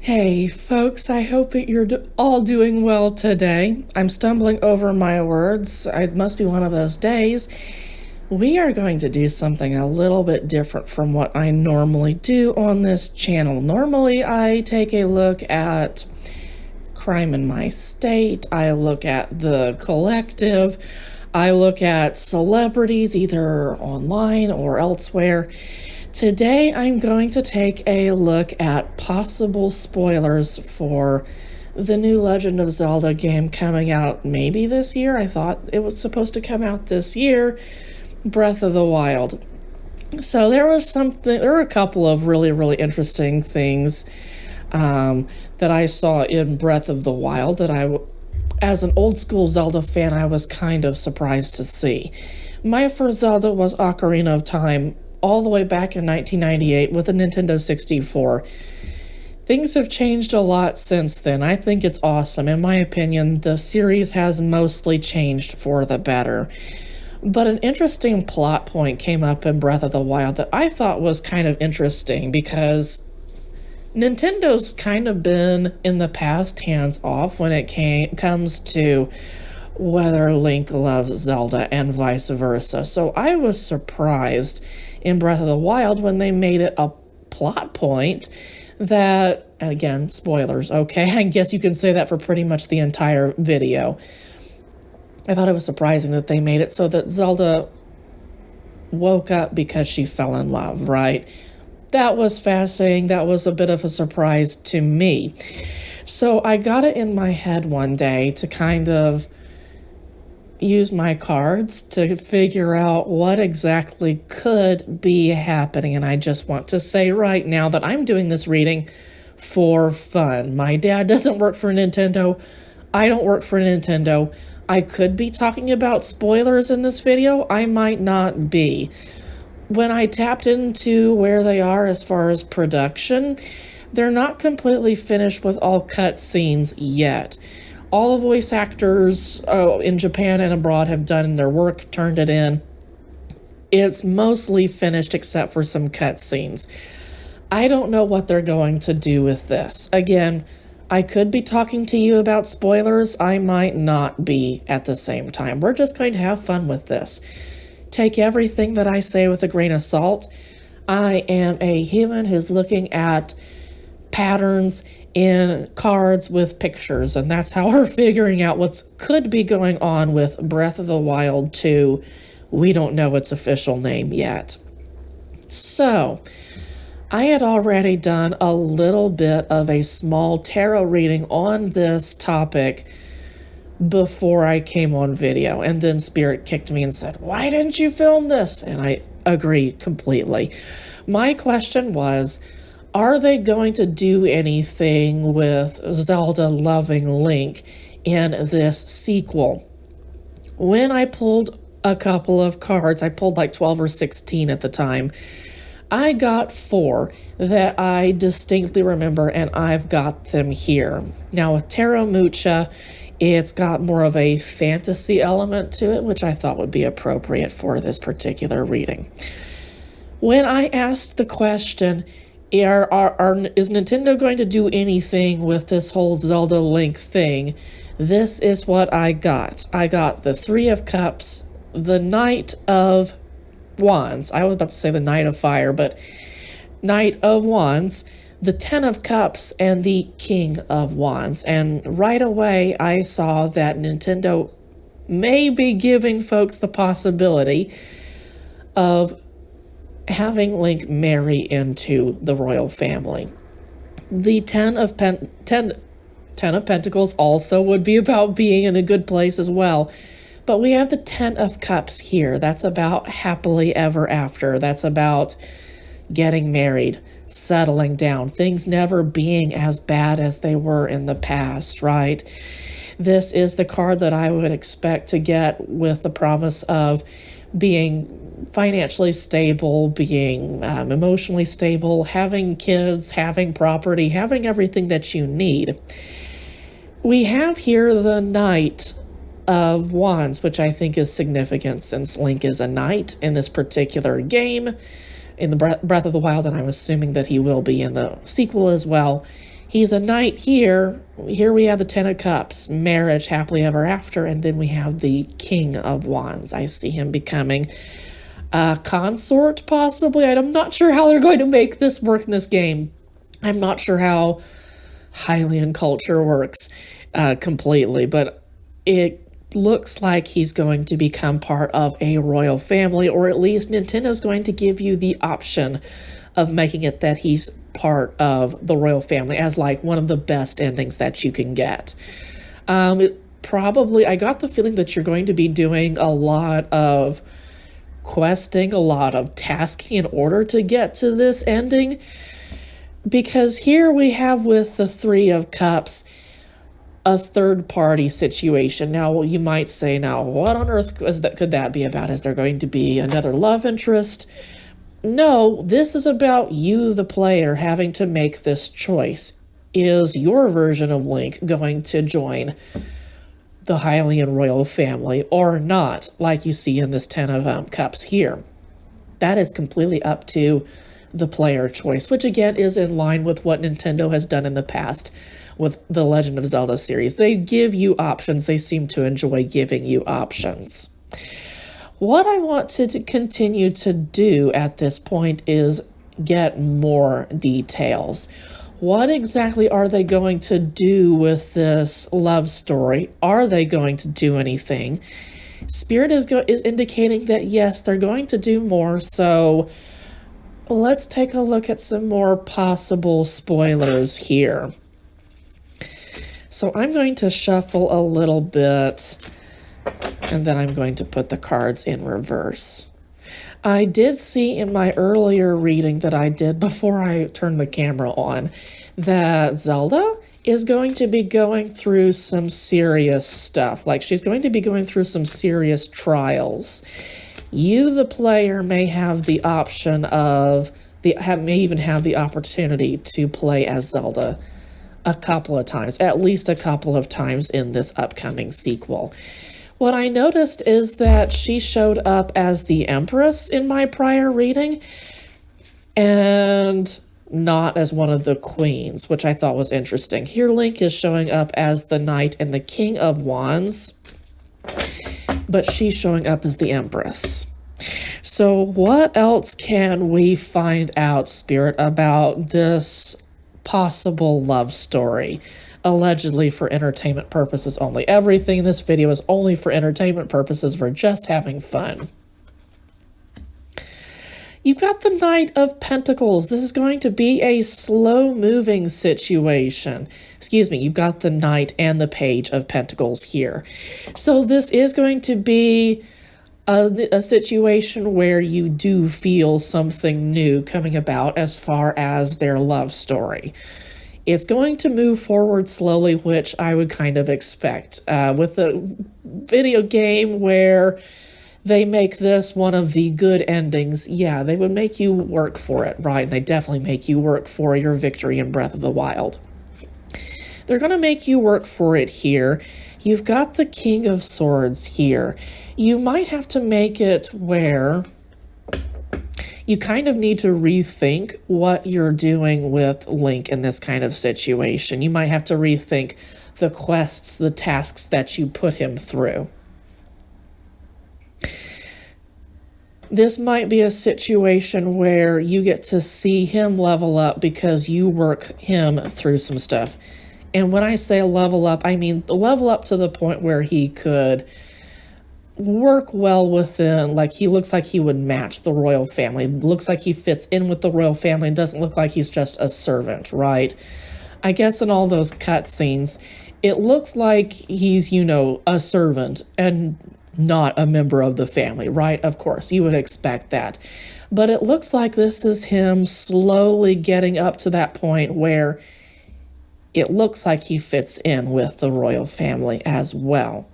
Hey folks, I hope that you're all doing well today. I'm stumbling over my words. It must be one of those days. We are going to do something a little bit different from what I normally do on this channel. Normally, I take a look at crime in my state. I look at the collective. I look at celebrities either online or elsewhere. Today, I'm going to take a look at possible spoilers for the new Legend of Zelda game coming out maybe this year. I thought it was supposed to come out this year, Breath of the Wild. So there were a couple of really interesting things that I saw in Breath of the Wild that as an old school Zelda fan, I was kind of surprised to see. My first Zelda was Ocarina of Time, all the way back in 1998 with a Nintendo 64. Things have changed a lot since then. I think it's awesome. In my opinion, the series has mostly changed for the better. But an interesting plot point came up in Breath of the Wild that I thought was kind of interesting because Nintendo's kind of been in the past hands-off when it comes to whether Link loves Zelda and vice versa. So I was surprised in Breath of the Wild when they made it a plot point that, and again, spoilers, okay? I guess you can say that for pretty much the entire video. I thought it was surprising that they made it so that Zelda woke up because she fell in love, right? That was fascinating. That was a bit of a surprise to me. So I got it in my head one day to kind of use my cards to figure out what exactly could be happening. And I just want to say right now that I'm doing this reading for fun. My dad doesn't work for Nintendo. I don't work for Nintendo. I could be talking about spoilers in this video. I might not be. When I tapped into where they are as far as production, they're not completely finished with all cutscenes yet. All the voice actors in Japan and abroad have done their work, turned it in. It's mostly finished except for some cutscenes. I don't know what they're going to do with this. Again, I could be talking to you about spoilers. I might not be at the same time. We're just going to have fun with this. Take everything that I say with a grain of salt. I am a human who's looking at patterns in cards with pictures, and that's how we're figuring out what could be going on with Breath of the Wild 2. We don't know its official name yet. So, I had already done a little bit of a small tarot reading on this topic before I came on video, and then Spirit kicked me and said, "Why didn't you film this?" And I agree completely. My question was, are they going to do anything with Zelda loving Link in this sequel? When I pulled a couple of cards, I pulled like 12 or 16 at the time, I got 4 that I distinctly remember, and I've got them here. Now with Tarot Mucha, it's got more of a fantasy element to it, which I thought would be appropriate for this particular reading. When I asked the question, is Nintendo going to do anything with this whole Zelda Link thing? This is what I got. I got the 3 of Cups, the Knight of Wands. I was about to say the Knight of Fire, but Knight of Wands, the 10 of Cups, and the King of Wands. And right away, I saw that Nintendo may be giving folks the possibility of having Link marry into the royal family. The 10 of Pentacles also would be about being in a good place as well. But we have the 10 of Cups here. That's about happily ever after. That's about getting married, settling down, things never being as bad as they were in the past, right? This is the card that I would expect to get with the promise of being financially stable, being emotionally stable, having kids, having property, having everything that you need. We have here the Knight of Wands, which I think is significant since Link is a knight in this particular game, in the Breath of the Wild, and I'm assuming that he will be in the sequel as well. He's a knight here. Here we have the Ten of Cups, marriage, happily ever after, and then we have the King of Wands. I see him becoming a consort, possibly. I'm not sure how they're going to make this work in this game. I'm not sure how Hylian culture works completely, but it looks like he's going to become part of a royal family, or at least Nintendo's going to give you the option of making it that he's part of the royal family as like one of the best endings that you can get. Probably, I got the feeling that you're going to be doing a lot of questing, a lot of tasking in order to get to this ending, because here we have with the Three of Cups a third-party situation. Now, you might say, now, what on earth could that be about? Is there going to be another love interest? No, this is about you, the player, having to make this choice. Is your version of Link going to join the Hylian royal family or not, like you see in this Ten of Cups here? That is completely up to the player choice, which again is in line with what Nintendo has done in the past with the Legend of Zelda series. They give you options. They seem to enjoy giving you options. What I want to continue to do at this point is get more details. What exactly are they going to do with this love story? Are they going to do anything? Spirit is indicating that yes, they're going to do more, so let's take a look at some more possible spoilers here. So I'm going to shuffle a little bit, and then I'm going to put the cards in reverse. I did see in my earlier reading that I did before I turned the camera on that Zelda is going to be going through some serious stuff. Like, she's going to be going through some serious trials. You, the player, may have the option of, may even have the opportunity to play as Zelda a couple of times, at least a couple of times in this upcoming sequel. What I noticed is that she showed up as the Empress in my prior reading and not as one of the queens, which I thought was interesting. Here Link is showing up as the Knight and the King of Wands, but she's showing up as the Empress. So what else can we find out, Spirit, about this possible love story? Allegedly for entertainment purposes only. Everything in this video is only for entertainment purposes, for just having fun. You've got the Knight of Pentacles. This is going to be a slow-moving situation. Excuse me, you've got the Knight and the Page of Pentacles here. So this is going to be a situation where you do feel something new coming about as far as their love story. It's going to move forward slowly, which I would kind of expect. With a video game where they make this one of the good endings, yeah, they would make you work for it, right? And they definitely make you work for your victory in Breath of the Wild. They're going to make you work for it here. You've got the King of Swords here. You might have to make it where you kind of need to rethink what you're doing with Link in this kind of situation. You might have to rethink the quests, the tasks that you put him through. This might be a situation where you get to see him level up because you work him through some stuff. And when I say level up, I mean level up to the point where he could work well within, like, he looks like he would match the royal family. Looks like he fits in with the royal family and doesn't look like he's just a servant, right? I guess in all those cutscenes, it looks like he's, you know, a servant and not a member of the family, right? Of course, you would expect that. But it looks like this is him slowly getting up to that point where it looks like he fits in with the royal family as well.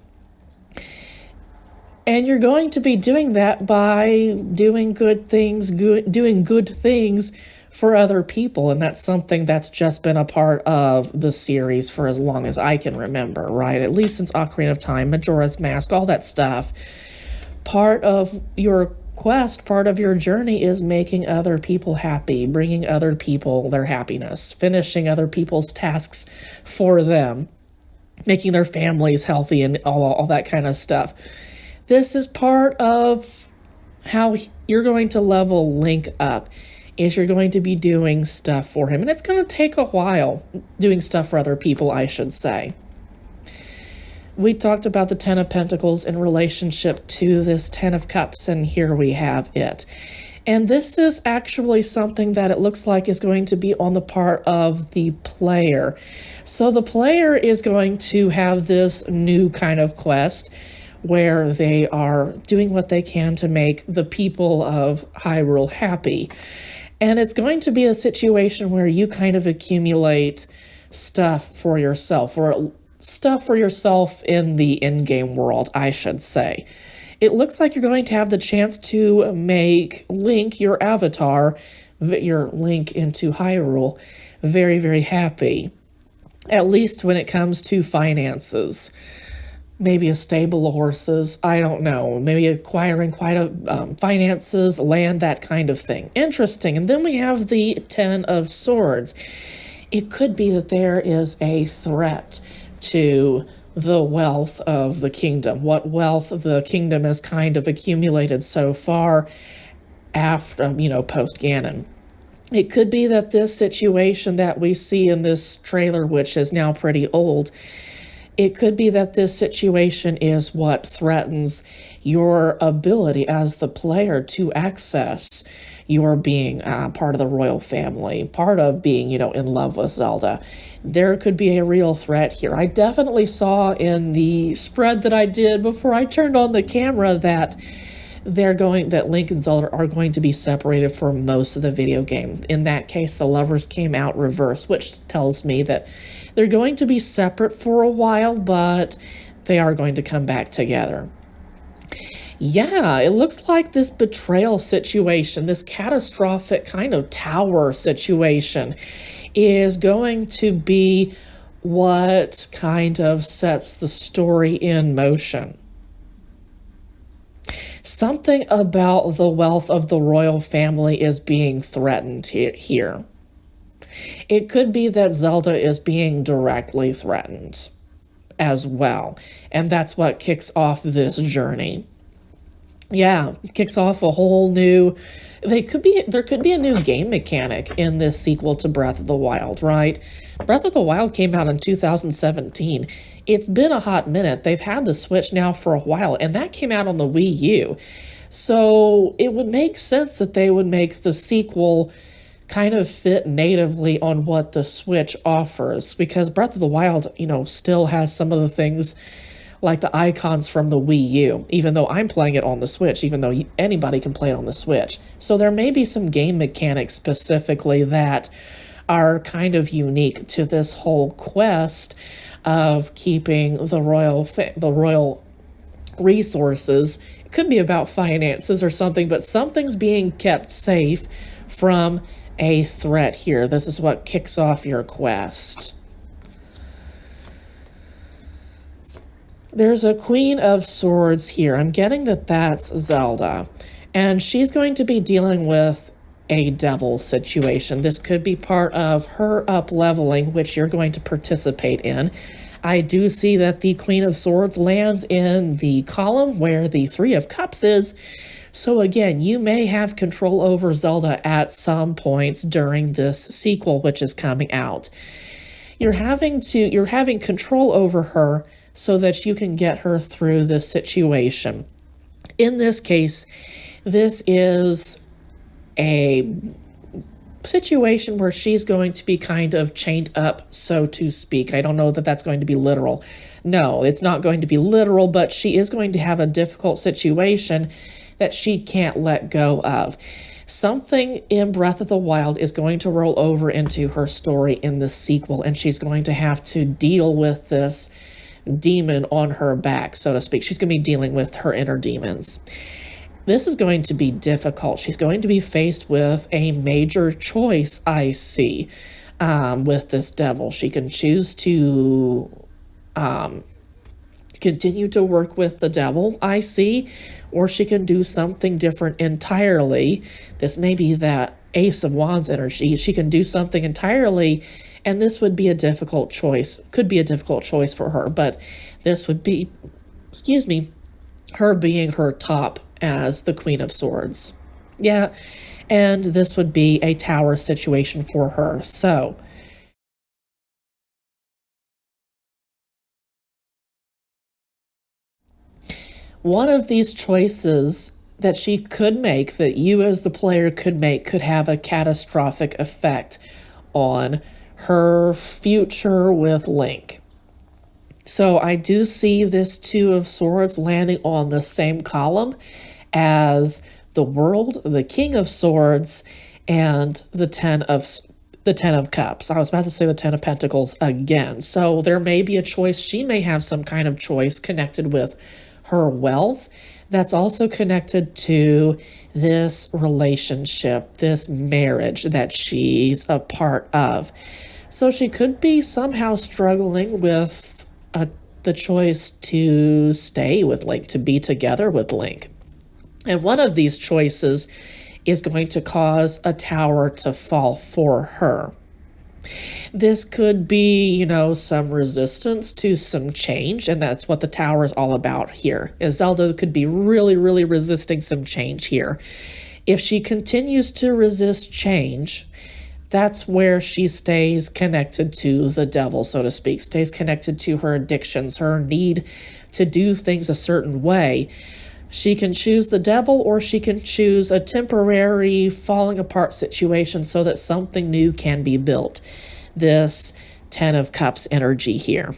And you're going to be doing that by doing good things, doing good things for other people. And that's something that's just been a part of the series for as long as I can remember, right? At least since Ocarina of Time, Majora's Mask, all that stuff. Part of your quest, part of your journey is making other people happy, bringing other people their happiness, finishing other people's tasks for them, making their families healthy and all that kind of stuff. This is part of how you're going to level Link up, is you're going to be doing stuff for him. And it's going to take a while doing stuff for other people, I should say. We talked about the Ten of Pentacles in relationship to this Ten of Cups, and here we have it. And this is actually something that it looks like is going to be on the part of the player. So the player is going to have this new kind of quest where they are doing what they can to make the people of Hyrule happy. And it's going to be a situation where you kind of accumulate stuff for yourself, or stuff for yourself in the in-game world, I should say. It looks like you're going to have the chance to make Link, your avatar, your Link into Hyrule, very, very happy. At least when it comes to finances. Maybe a stable of horses, I don't know. Maybe acquiring quite a finances, land, that kind of thing. Interesting. And then we have the Ten of Swords. It could be that there is a threat to the wealth of the kingdom, what wealth the kingdom has kind of accumulated so far after, post Ganon. It could be that this situation that we see in this trailer, which is now pretty old, it could be that this situation is what threatens your ability as the player to access your being part of the royal family, part of being, in love with Zelda. There could be a real threat here. I definitely saw in the spread that I did before I turned on the camera that Link and Zelda are going to be separated for most of the video game. In that case, the lovers came out reversed, which tells me that they're going to be separate for a while, but they are going to come back together. Yeah, it looks like this betrayal situation, this catastrophic kind of tower situation, is going to be what kind of sets the story in motion. Something about the wealth of the royal family is being threatened here. It could be that Zelda is being directly threatened as well, and that's what kicks off this journey. Yeah, kicks off a whole new... There could be a new game mechanic in this sequel to Breath of the Wild, right? Breath of the Wild came out in 2017. It's been a hot minute. They've had the Switch now for a while, and that came out on the Wii U. So it would make sense that they would make the sequel kind of fit natively on what the Switch offers, because Breath of the Wild, still has some of the things like the icons from the Wii U, even though I'm playing it on the Switch, even though anybody can play it on the Switch. So there may be some game mechanics specifically that are kind of unique to this whole quest of keeping the royal resources. It could be about finances or something, but something's being kept safe from a threat here. This is what kicks off your quest. There's a Queen of Swords here. I'm getting that that's Zelda, and she's going to be dealing with a devil situation. This could be part of her up-leveling, which you're going to participate in. I do see that the Queen of Swords lands in the column where the Three of Cups is. So again, you may have control over Zelda at some points during this sequel, which is coming out. You're having control over her so that you can get her through this situation. In this case, this is a situation where she's going to be kind of chained up, so to speak. I don't know that that's going to be literal. No, it's not going to be literal, but she is going to have a difficult situation that she can't let go of. Something in Breath of the Wild is going to roll over into her story in the sequel, and she's going to have to deal with this demon on her back, so to speak. She's going to be dealing with her inner demons. This is going to be difficult. She's going to be faced with a major choice, I see, with this devil. She can choose to continue to work with the devil, I see, or she can do something different entirely. This may be that Ace of Wands energy. She can do something entirely, and this would be a difficult choice. Could be a difficult choice for her, but this would be, excuse me, her being her top as the Queen of Swords. Yeah, and this would be a tower situation for her. So one of these choices that she could make, that you as the player could make, could have a catastrophic effect on her future with Link. So I do see this Two of Swords landing on the same column as the World, the King of Swords, and the Ten of Cups. I was about to say the Ten of Pentacles again. So there may be a choice. She may have some kind of choice connected with her wealth that's also connected to this relationship, this marriage that she's a part of. So she could be somehow struggling with the choice to stay with Link, to be together with Link. And one of these choices is going to cause a tower to fall for her. This could be, you know, some resistance to some change, and that's what the tower is all about here. Is Zelda could be really, really resisting some change here. If she continues to resist change, that's where she stays connected to the devil, so to speak, stays connected to her addictions, her need to do things a certain way. She can choose the devil, or she can choose a temporary falling apart situation so that something new can be built. This Ten of Cups energy here.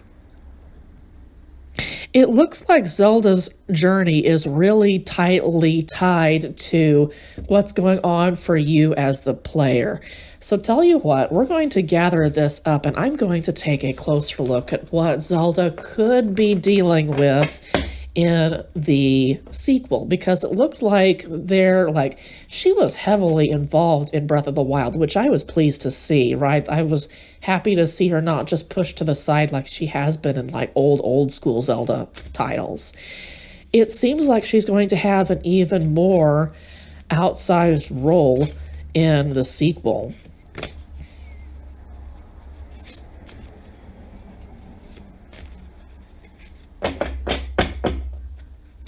It looks like Zelda's journey is really tightly tied to what's going on for you as the player. So tell you what, we're going to gather this up, and I'm going to take a closer look at what Zelda could be dealing with in the sequel, because it looks like she was heavily involved in Breath of the Wild, which I was pleased to see, right? I was happy to see her not just pushed to the side like she has been in like old school Zelda titles. It seems like she's going to have an even more outsized role in the sequel.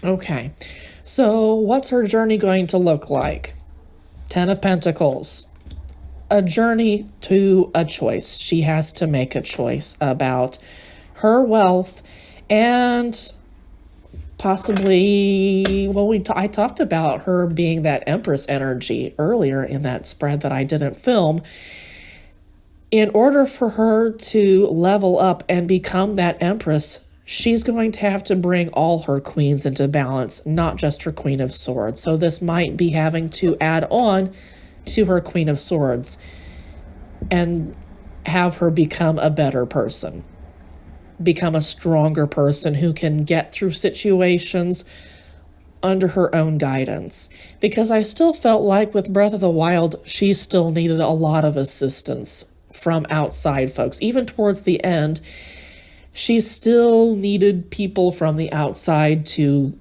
Okay, so what's her journey going to look like? Ten of Pentacles. A journey to a choice. She has to make a choice about her wealth and possibly, well, I talked about her being that Empress energy earlier in that spread that I didn't film. In order for her to level up and become that Empress, she's going to have to bring all her queens into balance, not just her Queen of Swords. So this might be having to add on to her Queen of Swords and have her become a better person, become a stronger person who can get through situations under her own guidance. Because I still felt like with Breath of the Wild, she still needed a lot of assistance from outside folks. Even towards the end, she still needed people from the outside to,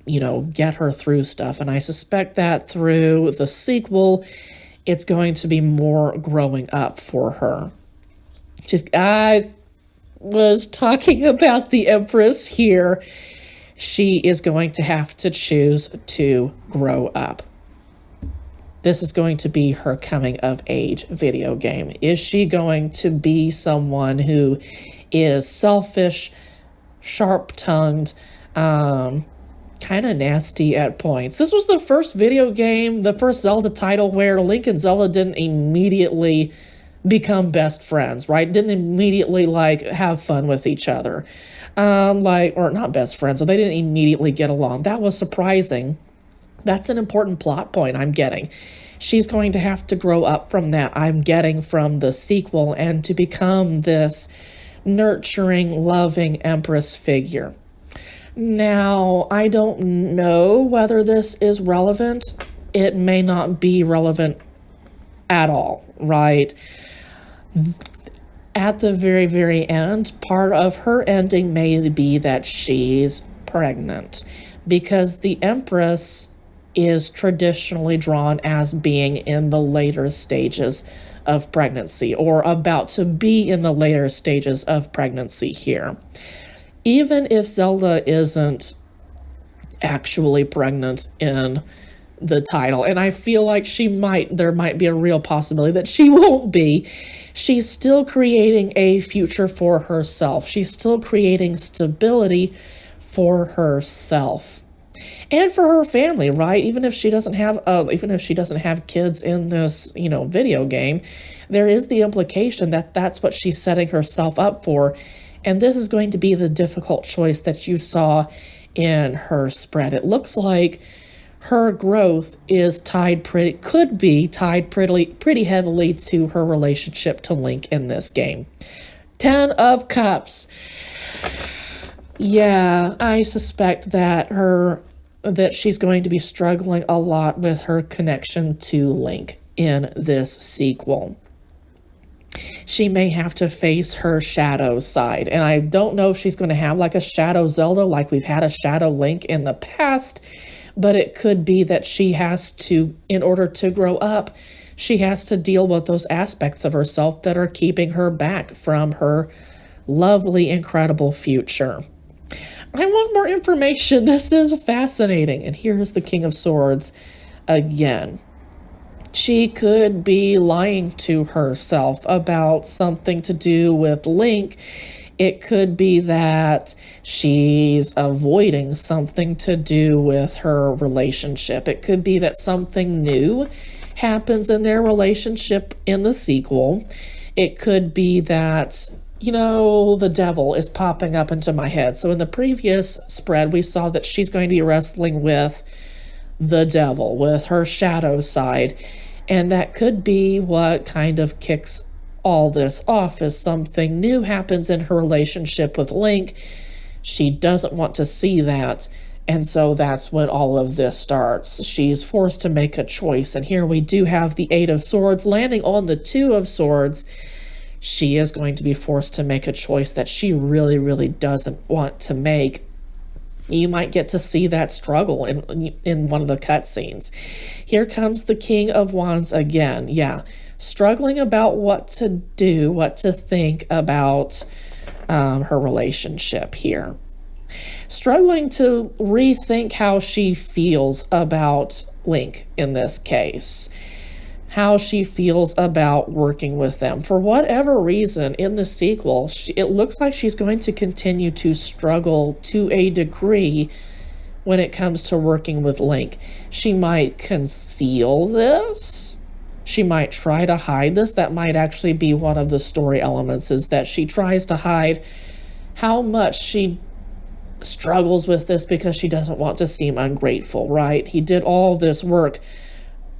you know, get her through stuff. And I suspect that through the sequel, it's going to be more growing up for her. I was talking about the Empress here. She is going to have to choose to grow up. This is going to be her coming of age video game. Is she going to be someone who is selfish, sharp-tongued, kind of nasty at points? This was the first video game, the first Zelda title where Link and Zelda didn't immediately become best friends, right? Didn't immediately, like, have fun with each other. Or not best friends, so they didn't immediately get along. That was surprising. That's an important plot point I'm getting. She's going to have to grow up from that, I'm getting from the sequel, and to become this nurturing, loving Empress figure. Now, I don't know whether this is relevant. It may not be relevant at all, right? At the very, very end, part of her ending may be that she's pregnant, because the Empress is traditionally drawn as being in the later stages of pregnancy, or about to be in the later stages of pregnancy here. Even if Zelda isn't actually pregnant in the title, and I feel like there might be a real possibility that she won't be, she's still creating a future for herself. She's still creating stability for herself and for her family, right? Even if she doesn't have kids in this, video game, there is the implication that that's what she's setting herself up for. And this is going to be the difficult choice that you saw in her spread. It looks like her growth could be tied pretty heavily to her relationship to Link in this game. 10 of Cups. Yeah, I suspect that she's going to be struggling a lot with her connection to Link in this sequel. She may have to face her shadow side, and I don't know if she's going to have like a shadow Zelda like we've had a shadow Link in the past, but it could be that she has to, in order to grow up, she has to deal with those aspects of herself that are keeping her back from her lovely, incredible future. I want more information. This is fascinating. And here's the King of Swords again. She could be lying to herself about something to do with Link. It could be that she's avoiding something to do with her relationship. It could be that something new happens in their relationship in the sequel. It could be that, the devil is popping up into my head. So in the previous spread, we saw that she's going to be wrestling with the devil, with her shadow side. And that could be what kind of kicks all this off, as something new happens in her relationship with Link. She doesn't want to see that. And so that's when all of this starts. She's forced to make a choice. And here we do have the 8 of Swords landing on the 2 of Swords. She is going to be forced to make a choice that she really, really doesn't want to make. You might get to see that struggle in one of the cutscenes. Here comes the King of Wands again. Yeah, struggling about what to do, what to think about her relationship here. Struggling to rethink how she feels about Link in this case. How she feels about working with them. For whatever reason, in the sequel, it looks like she's going to continue to struggle to a degree when it comes to working with Link. She might conceal this. She might try to hide this. That might actually be one of the story elements, is that she tries to hide how much she struggles with this because she doesn't want to seem ungrateful, right? He did all this work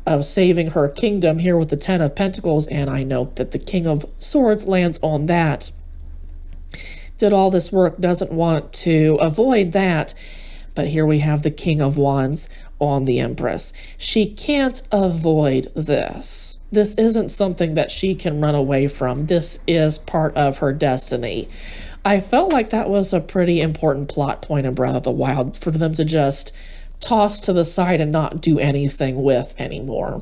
of saving her kingdom here with the 10 of Pentacles, and I note that the King of Swords lands on that. Did all this work, doesn't want to avoid that, but here we have the King of Wands on the Empress. She can't avoid this. This isn't something that she can run away from. This is part of her destiny. I felt like that was a pretty important plot point in Breath of the Wild, for them to just toss to the side and not do anything with anymore.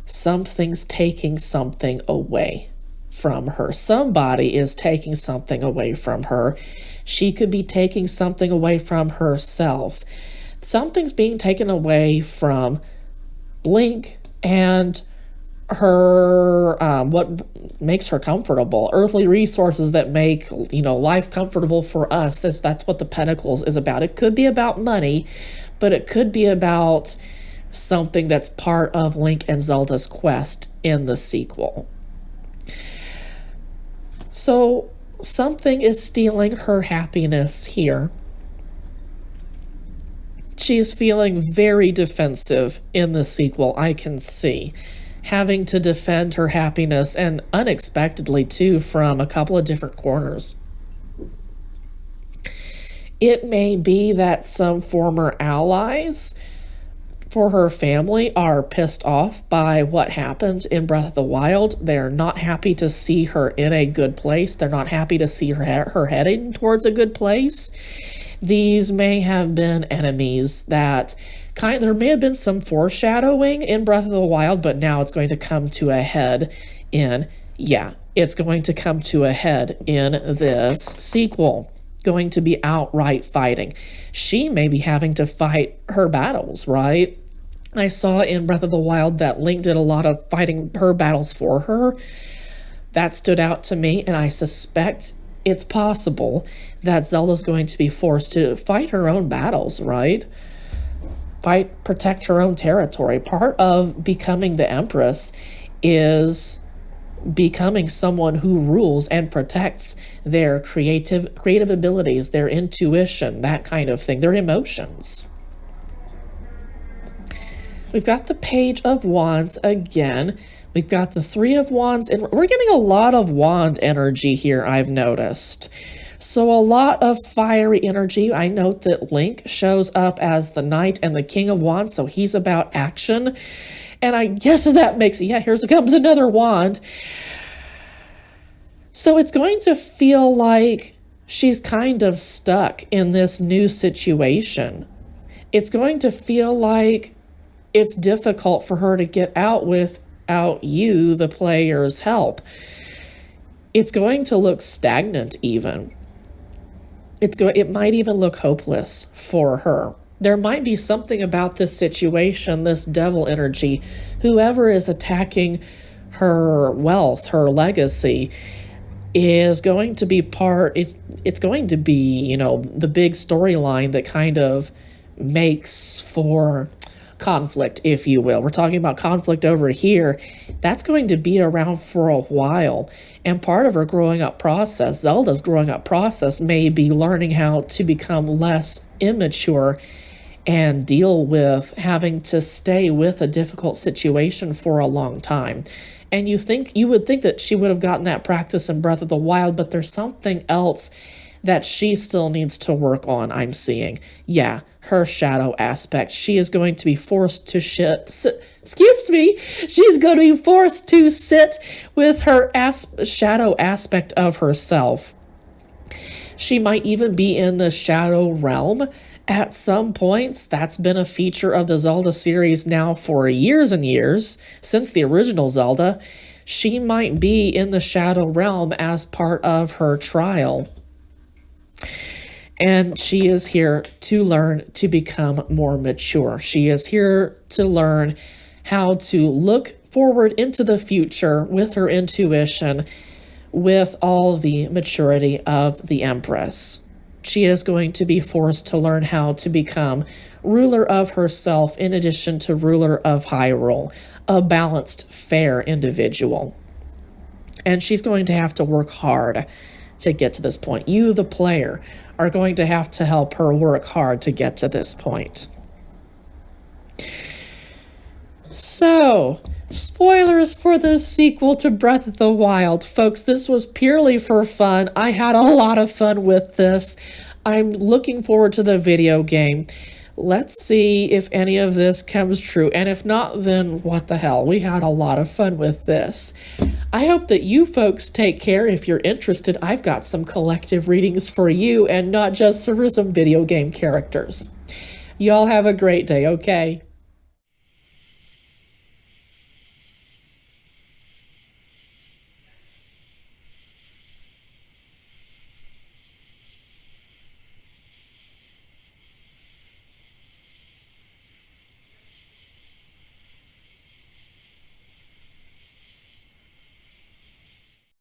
Something's taking something away from her. Somebody is taking something away from her. She could be taking something away from herself. Something's being taken away from Link and her, what makes her comfortable. Earthly resources that make, life comfortable for us. That's what the Pentacles is about. It could be about money, but it could be about something that's part of Link and Zelda's quest in the sequel. So something is stealing her happiness here. She's feeling very defensive in the sequel, I can see. Having to defend her happiness, and unexpectedly too, from a couple of different corners. It may be that some former allies for her family are pissed off by what happened in Breath of the Wild. They're not happy to see her in a good place. They're not happy to see her heading towards a good place. These may have been enemies that there may have been some foreshadowing in Breath of the Wild, but now it's going to come to a head it's going to come to a head in this sequel. Going to be outright fighting. She may be having to fight her battles, right? I saw in Breath of the Wild that Link did a lot of fighting her battles for her. That stood out to me, and I suspect it's possible that Zelda's going to be forced to fight her own battles, right? Protect her own territory. Part of becoming the Empress is becoming someone who rules and protects their creative abilities, their intuition, that kind of thing, their emotions. We've got the Page of Wands again. We've got the Three of Wands, and we're getting a lot of wand energy here, I've noticed. So a lot of fiery energy. I note that Link shows up as the Knight and the King of Wands, so he's about action. And I guess that makes it, here comes another wand. So it's going to feel like she's kind of stuck in this new situation. It's going to feel like it's difficult for her to get out without you, the player's help. It's going to look stagnant even. It might even look hopeless for her. There might be something about this situation, this devil energy, whoever is attacking her wealth, her legacy, is going to be it's going to be, the big storyline that kind of makes for conflict, if you will. We're talking about conflict over here. That's going to be around for a while. And part of her growing up process, Zelda's growing up process, may be learning how to become less immature and deal with having to stay with a difficult situation for a long time. And you would think that she would have gotten that practice in Breath of the Wild, but there's something else that she still needs to work on, I'm seeing. Yeah, her shadow aspect. She is going to be forced to she's going to be forced to sit with her shadow aspect of herself. She might even be in the shadow realm at some points. That's been a feature of the Zelda series now for years and years, since the original Zelda. She might be in the shadow realm as part of her trial. And she is here to learn to become more mature. She is here to learn how to look forward into the future with her intuition, with all the maturity of the Empress. She is going to be forced to learn how to become ruler of herself in addition to ruler of Hyrule, a balanced, fair individual. And she's going to have to work hard to get to this point. You, the player, are going to have to help her work hard to get to this point. So, spoilers for the sequel to Breath of the Wild. Folks, this was purely for fun. I had a lot of fun with this. I'm looking forward to the video game. Let's see if any of this comes true. And if not, then what the hell? We had a lot of fun with this. I hope that you folks take care. If you're interested, I've got some collective readings for you and not just for some video game characters. Y'all have a great day, okay?